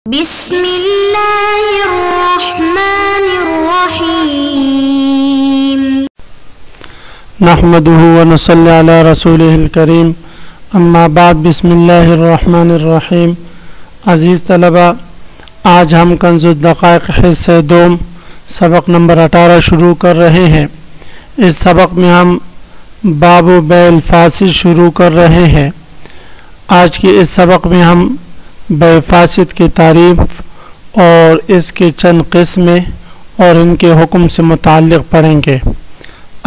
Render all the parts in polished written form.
بسم اللہ الرحمن الرحیم نحمده ونصلی علی رسولہ الکریم اما بعد بسم اللہ الرحمن الرحیم۔ عزیز طلبہ، آج ہم کنز الدقائق حصہ دوم سبق نمبر 18 شروع کر رہے ہیں۔ اس سبق میں ہم باب بیع الفاسد شروع کر رہے ہیں۔ آج کے اس سبق میں ہم بیع فاسد کی تعریف اور اس کے چند قسمیں اور ان کے حکم سے متعلق پڑھیں گے۔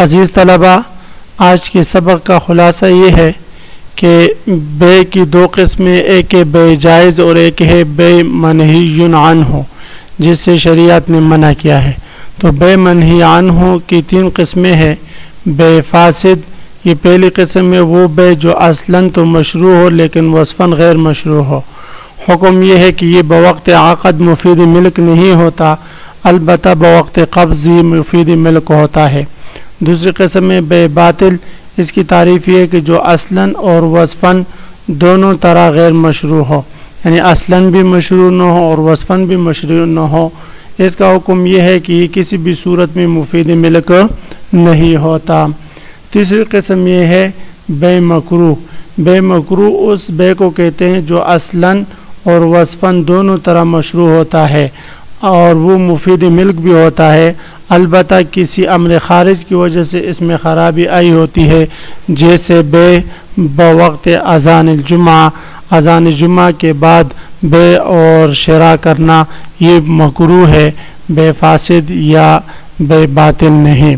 عزیز طلبہ، آج کے سبق کا خلاصہ یہ ہے کہ بیع کی دو قسمیں، ایک ہے بیع جائز اور ایک ہے بیع منہی عنہ جس سے شریعت نے منع کیا ہے۔ تو بیع منہی عنہ کی تین قسمیں ہیں۔ بیع فاسد، یہ پہلی قسم ہے وہ بیع جو اصلاً تو مشروع ہو لیکن وصفاً غیر مشروع ہو۔ حکم یہ ہے کہ یہ بوقت عقد مفید ملک نہیں ہوتا، البتہ بوقت قبض مفید ملک ہوتا ہے۔ دوسری قسم ہے بیع باطل، اس کی تعریف یہ ہے کہ جو اصلاً اور وصفاً دونوں طرح غیر مشروع ہو، یعنی اصلاً بھی مشروع نہ ہو اور وصفاً بھی مشروع نہ ہو۔ اس کا حکم یہ ہے کہ یہ کسی بھی صورت میں مفید ملک نہیں ہوتا۔ تیسری قسم یہ ہے بیع مکروہ۔ بیع مکروہ اس بیع کو کہتے ہیں جو اصلاً اور وصفاً دونوں طرح مشروع ہوتا ہے اور وہ مفید ملک بھی ہوتا ہے، البتہ کسی امر خارج کی وجہ سے اس میں خرابی آئی ہوتی ہے، جیسے بیع بوقت اذان الجمعہ، اذان جمعہ کے بعد بیع اور شراء کرنا یہ مکروہ ہے، بیع فاسد یا بیع باطل نہیں۔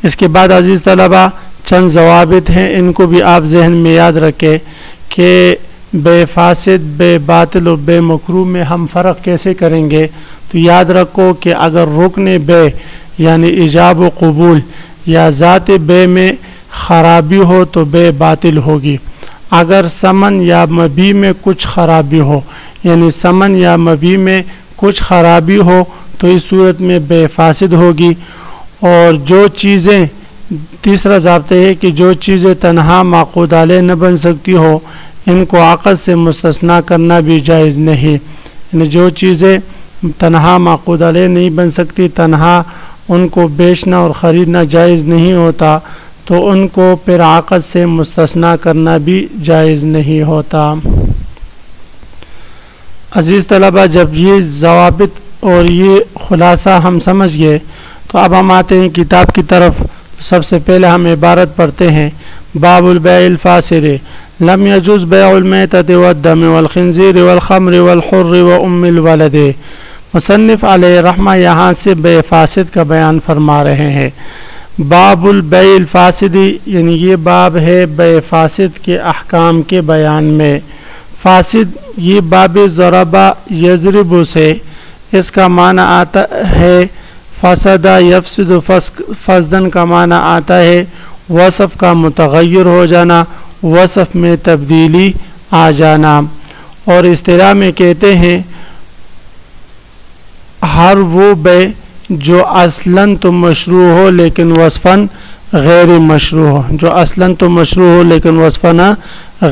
اس کے بعد عزیز طلبہ چند ضوابط ہیں، ان کو بھی آپ ذہن میں یاد رکھیں کہ بیع فاسد، بیع باطل اور بیع مکروہ میں ہم فرق کیسے کریں گے۔ تو یاد رکھو کہ اگر رکن بیع یعنی ایجاب و قبول یا ذات بیع میں خرابی ہو تو بیع باطل ہوگی۔ اگر ثمن یا مبیع میں کچھ خرابی ہو، یعنی ثمن یا مبیع میں کچھ خرابی ہو تو اس صورت میں بیع فاسد ہوگی۔ اور جو چیزیں، تیسرا ضابطہ ہے کہ جو چیزیں تنہا معقود علیہ نہ بن سکتی ہو ان کو عقد سے مستثنیٰ کرنا بھی جائز نہیں، یعنی جو چیزیں تنہا معقود علیہ نہیں بن سکتی، تنہا ان کو بیچنا اور خریدنا جائز نہیں ہوتا، تو ان کو پھر عقد سے مستثنیٰ کرنا بھی جائز نہیں ہوتا۔ عزیز طلبہ، جب یہ ضوابط اور یہ خلاصہ ہم سمجھ گئے تو اب ہم آتے ہیں کتاب کی طرف۔ سب سے پہلے ہم عبارت پڑھتے ہیں، باب البیع الفاسد لم يجوز بیع المیتۃ والدم والخنزیر والخمر والحر وام الولد۔ مصنف علیہ رحمہ یہاں سے بیع فاسد کا بیان فرما رہے ہیں۔ باب البیع الفاسد یعنی یہ باب ہے بیع فاسد کے احکام کے بیان میں۔ فاسد یہ باب ضربہ یضرب سے، اس کا معنی آتا ہے فسدہ یفسد، فسدن کا معنی آتا ہے وصف کا متغیر ہو جانا، وصف میں تبدیلی آ جانا۔ اور اصطلاح میں کہتے ہیں ہر وہ بیع جو اصلاً تو مشروع ہو لیکن وصفاً غیر مشروع ہو، جو اصلاً تو مشروع ہو لیکن وصفاً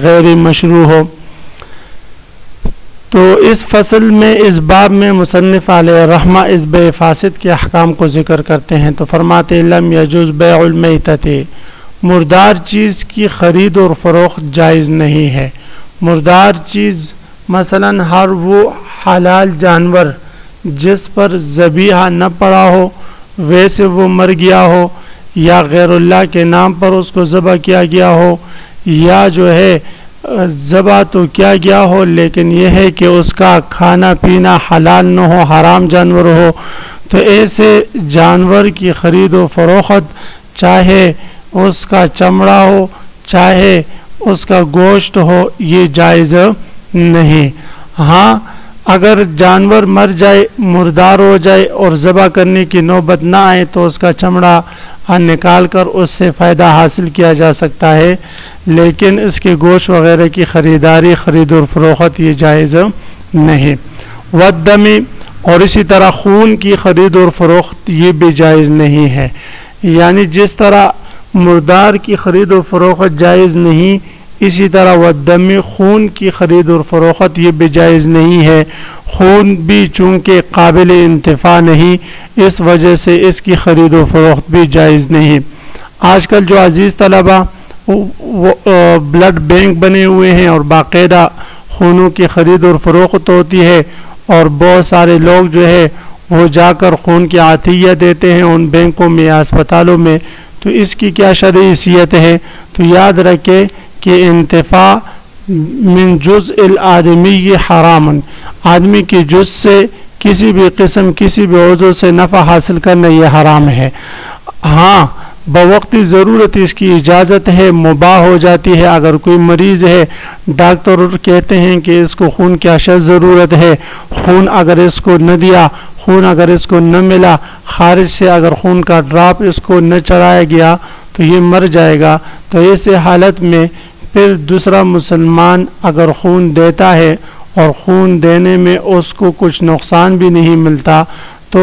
غیر مشروع ہو۔ تو اس فصل میں، اس باب میں مصنف علیہ رحمہ اس بیع فاسد کے احکام کو ذکر کرتے ہیں۔ تو فرماتے لم یجوز بیع المیتۃ، مردار چیز کی خرید اور فروخت جائز نہیں ہے۔ مردار چیز مثلا ہر وہ حلال جانور جس پر ذبیحہ نہ پڑا ہو، ویسے وہ مر گیا ہو یا غیر اللہ کے نام پر اس کو ذبح کیا گیا ہو، یا جو ہے ذبح تو کیا گیا ہو لیکن یہ ہے کہ اس کا کھانا پینا حلال نہ ہو، حرام جانور ہو، تو ایسے جانور کی خرید و فروخت چاہے اس کا چمڑا ہو چاہے اس کا گوشت ہو یہ جائز نہیں۔ ہاں اگر جانور مر جائے، مردار ہو جائے اور ذبح کرنے کی نوبت نہ آئے تو اس کا چمڑا نکال کر اس سے فائدہ حاصل کیا جا سکتا ہے، لیکن اس کے گوشت وغیرہ کی خریداری، خرید و فروخت یہ جائز نہیں۔ والدم، اور اسی طرح خون کی خرید و فروخت یہ بھی جائز نہیں ہے۔ یعنی جس طرح مردار کی خرید و فروخت جائز نہیں، اسی طرح والدم خون کی خرید اور فروخت یہ بھی جائز نہیں ہے. خون بھی چونکہ قابل انتفاع نہیں اس وجہ سے اس کی خرید و فروخت بھی جائز نہیں. آج کل جو عزیز طلبہ بلڈ بینک بنے ہوئے ہیں اور باقاعدہ خونوں کی خرید اور فروخت ہوتی ہے اور بہت سارے لوگ جو ہے وہ جا کر خون کی عطیہ دیتے ہیں ان بینکوں میں یا اسپتالوں میں، تو اس کی کیا شرعی حیثیت ہے؟ تو یاد رکھے کہ انتفاع من جزء الآدمی حرام، آدمی کی جز سے کسی بھی قسم کسی بھی عضو سے نفع حاصل کرنا یہ حرام ہے. ہاں بوقتی ضرورت اس کی اجازت ہے، مباح ہو جاتی ہے. اگر کوئی مریض ہے ڈاکٹر کہتے ہیں کہ اس کو خون کی اشد ضرورت ہے، خون اگر اس کو نہ دیا، خون اگر اس کو نہ ملا، خارج سے اگر خون کا ڈراپ اس کو نہ چڑھایا گیا تو یہ مر جائے گا. تو ایسے حالت میں پھر دوسرا مسلمان اگر خون دیتا ہے اور خون دینے میں اس کو کچھ نقصان بھی نہیں ملتا تو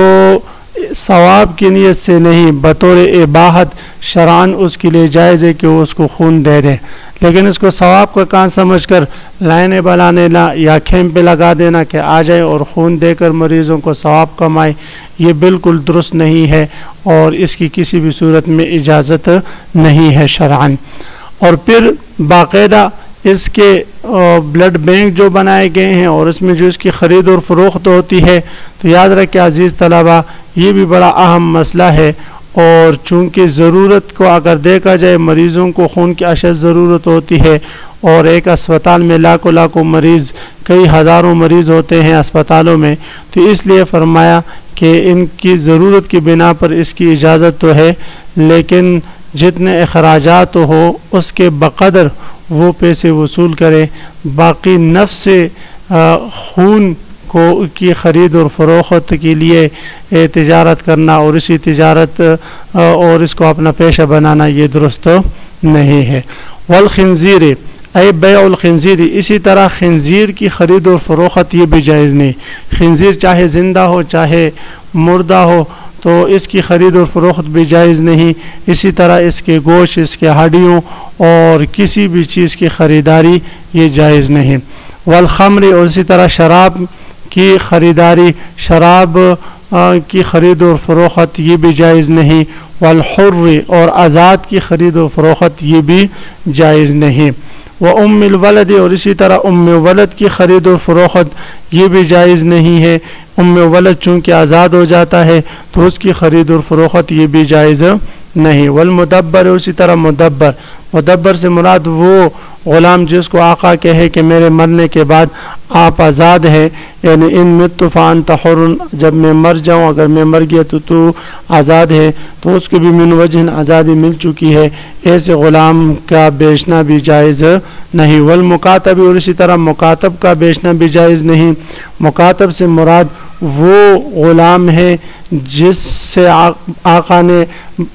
ثواب کی نیت سے نہیں، بطور اباحت شرعاً اس کے لیے جائز ہے کہ وہ اس کو خون دے دے. لیکن اس کو ثواب کا کام سمجھ کر لائنیں بلانے یا کھیم پہ لگا دینا کہ آ جائے اور خون دے کر مریضوں کو ثواب کمائے، یہ بالکل درست نہیں ہے اور اس کی کسی بھی صورت میں اجازت نہیں ہے شرعاً. اور پھر باقاعدہ اس کے بلڈ بینک جو بنائے گئے ہیں اور اس میں جو اس کی خرید اور فروخت ہوتی ہے، تو یاد رکھیں عزیز طلبہ یہ بھی بڑا اہم مسئلہ ہے. اور چونکہ ضرورت کو اگر دیکھا جائے مریضوں کو خون کی اشد ضرورت ہوتی ہے اور ایک اسپتال میں لاکھوں مریض، کئی ہزاروں مریض ہوتے ہیں اسپتالوں میں، تو اس لیے فرمایا کہ ان کی ضرورت کی بنا پر اس کی اجازت تو ہے، لیکن جتنے اخراجات ہو اس کے بقدر وہ پیسے وصول کرے. باقی نفس سے خون کو کی خرید اور فروخت کے لیے تجارت کرنا اور اسی تجارت اور اس کو اپنا پیشہ بنانا یہ درست نہیں ہے. والخنزیر اے بیع الخنزیر، اسی طرح خنزیر کی خرید اور فروخت یہ بھی جائز نہیں. خنزیر چاہے زندہ ہو چاہے مردہ ہو تو اس کی خرید اور فروخت بھی جائز نہیں. اسی طرح اس کے گوشت، اس کے ہڈیوں اور کسی بھی چیز کی خریداری یہ جائز نہیں. والخمر، اور اسی طرح شراب کی خریداری، شراب کی خرید و فروخت یہ بھی جائز نہیں. والحر، اور آزاد کی خرید و فروخت یہ بھی جائز نہیں. وام الولد، اور اسی طرح ام ولد کی خرید و فروخت یہ بھی جائز نہیں ہے. ام ولد چونکہ آزاد ہو جاتا ہے تو اس کی خرید و فروخت یہ بھی جائز نہیں. والمدبر، اسی طرح مدبر سے مراد وہ غلام جس کو آقا کہے کہ میرے مرنے کے بعد آپ آزاد ہیں، یعنی ان مت فانت حر، جب میں مر جاؤں اگر میں مر گیا تو آزاد ہے، تو اس کو بھی من وجہ آزادی مل چکی ہے. ایسے غلام کا بیچنا بھی جائز نہیں. والمکاتب، اور اسی طرح مکاتب کا بیچنا بھی جائز نہیں. مکاتب سے مراد وہ غلام ہے جس سے آقا نے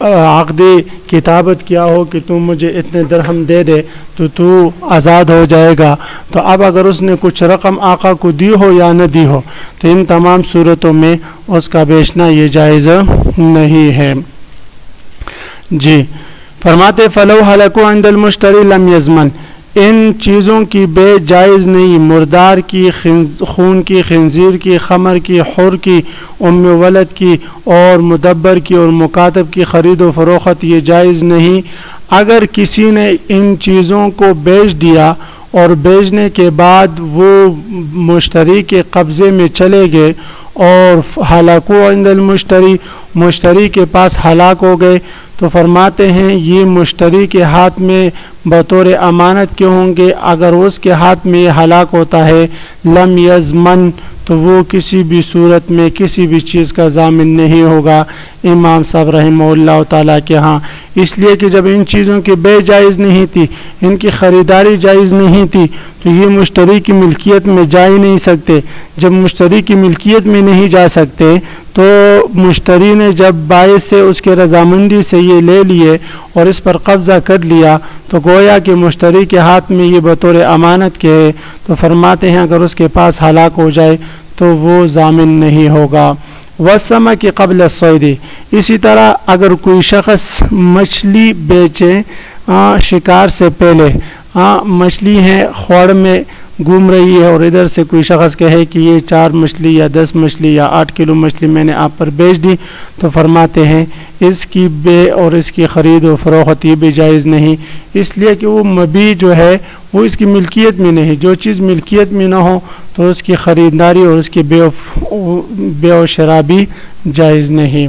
عقدی کتابت کیا ہو کہ تم مجھے اتنے درہم دے دے تو آزاد ہو جائے گا. تو اب اگر اس نے کچھ رقم آقا کو دی ہو یا نہ دی ہو تو ان تمام صورتوں میں اس کا بیچنا یہ جائز نہیں ہے. جی فرماتے فلو ہلکو عند المشتری لم یضمن، ان چیزوں کی بے جائز نہیں. مردار کی، خون کی، خنزیر کی، خمر کی، حر کی، ام ولد کی اور مدبر کی اور مکاتب کی خرید و فروخت یہ جائز نہیں. اگر کسی نے ان چیزوں کو بیچ دیا اور بیچنے کے بعد وہ مشتری کے قبضے میں چلے گئے اور ہلاکو عند المشتری، مشتری کے پاس ہلاک ہو گئے، تو فرماتے ہیں یہ مشتری کے ہاتھ میں بطور امانت کے ہوں گے. اگر اس کے ہاتھ میں یہ ہلاک ہوتا ہے لم یضمن، تو وہ کسی بھی صورت میں کسی بھی چیز کا ضامن نہیں ہوگا امام صاحب رحمہ اللہ تعالیٰ کے ہاں. اس لیے کہ جب ان چیزوں کی بے جائز نہیں تھی، ان کی خریداری جائز نہیں تھی، تو یہ مشتری کی ملکیت میں جا ہی نہیں سکتے. جب مشتری کی ملکیت میں نہیں جا سکتے تو مشتری نے جب باعث سے اس کے رضامندی سے یہ لے لیے اور اس پر قبضہ کر لیا تو گویا کہ مشتری کے ہاتھ میں یہ بطور امانت کے ہے. تو فرماتے ہیں اگر اس کے پاس ہلاک ہو جائے تو وہ ضامن نہیں ہوگا. والسمک قبل الصید، اسی طرح اگر کوئی شخص مچھلی بیچے شکار سے پہلے، ہاں مچھلی ہے خوڑ میں گھوم رہی ہے اور ادھر سے کوئی شخص کہے کہ یہ 4 مچھلی یا 10 مچھلی یا 8 کلو مچھلی میں نے آپ پر بیچ دی، تو فرماتے ہیں اس کی بے اور اس کی خرید و فروخت یہ بھی جائز نہیں، اس لیے کہ وہ مبیع جو ہے وہ اس کی ملکیت میں نہیں. جو چیز ملکیت میں نہ ہو تو اس کی خریداری اور اس کی بے و شراء بھی جائز نہیں.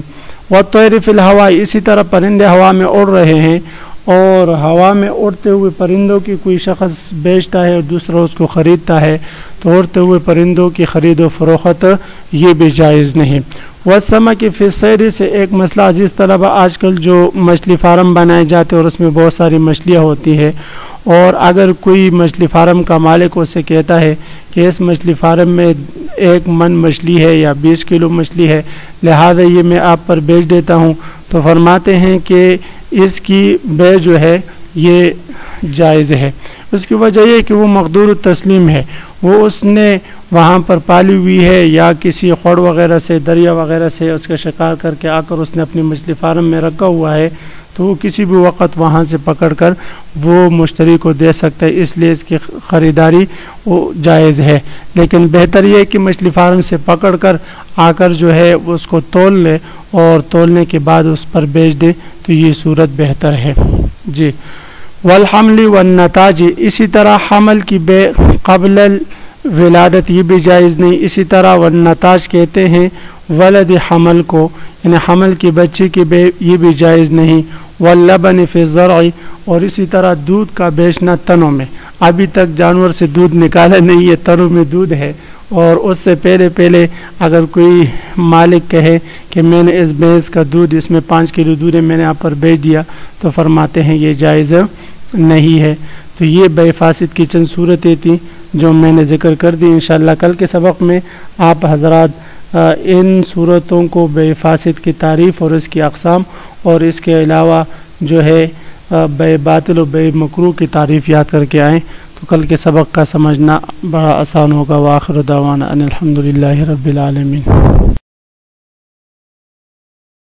والطیر فی الہوا، اسی طرح پرندے ہوا میں اڑ رہے ہیں اور ہوا میں اڑتے ہوئے پرندوں کی کوئی شخص بیچتا ہے اور دوسرا اس کو خریدتا ہے تو اڑتے ہوئے پرندوں کی خرید و فروخت یہ بھی جائز نہیں. والسمک فی الصید سے ایک مسئلہ عزیز طلبہ، آج کل جو مچھلی فارم بنائے جاتے اور اس میں بہت ساری مچھلیاں ہوتی ہے، اور اگر کوئی مچھلی فارم کا مالک اسے کہتا ہے کہ اس مچھلی فارم میں 1 من مچھلی ہے یا 20 کلو مچھلی ہے لہذا یہ میں آپ پر بیچ دیتا ہوں، تو فرماتے ہیں کہ اس کی بے جو ہے یہ جائز ہے. اس کی وجہ یہ کہ وہ مقدور التسلیم ہے، وہ اس نے وہاں پر پالی ہوئی ہے یا کسی خوڑ وغیرہ سے دریا وغیرہ سے اس کا شکار کر کے آ کر اس نے اپنی مچھلی فارم میں رکھا ہوا ہے، تو وہ کسی بھی وقت وہاں سے پکڑ کر وہ مشتری کو دے سکتا ہے، اس لیے اس کی خریداری وہ جائز ہے. لیکن بہتر یہ ہے کہ مچھلی فارم سے پکڑ کر آ کر جو ہے اس کو تول لے اور تولنے کے بعد اس پر بیچ دے، تو یہ صورت بہتر ہے. جی. والحمل والنتاج، اسی طرح حمل کی بے قبل الولادت یہ بھی جائز نہیں. اسی طرح والنتاج کہتے ہیں ولد حمل کو، یعنی حمل کی بچی کی بے یہ بھی جائز نہیں. واللبن فی الزرع، اور اسی طرح دودھ کا بیچنا تنوں میں، ابھی تک جانور سے دودھ نکالا نہیں ہے، تنوں میں دودھ ہے، اور اس سے پہلے اگر کوئی مالک کہے کہ میں نے اس بھینس کا دودھ اس میں 5 کلو دودھ ہے میں نے آپ پر بیچ دیا، تو فرماتے ہیں یہ جائز نہیں ہے. تو یہ بے فاسد کی چند صورتیں تھیں جو میں نے ذکر کر دی. انشاءاللہ کل کے سبق میں آپ حضرات ان صورتوں کو بے فاسد کی تعریف اور اس کی اقسام اور اس کے علاوہ جو ہے بے باطل و بے مکروہ کی تعریف یاد کر کے آئیں تو کل کے سبق کا سمجھنا بڑا آسان ہوگا. وآخر دعوانا ان الحمدللہ رب العالمین.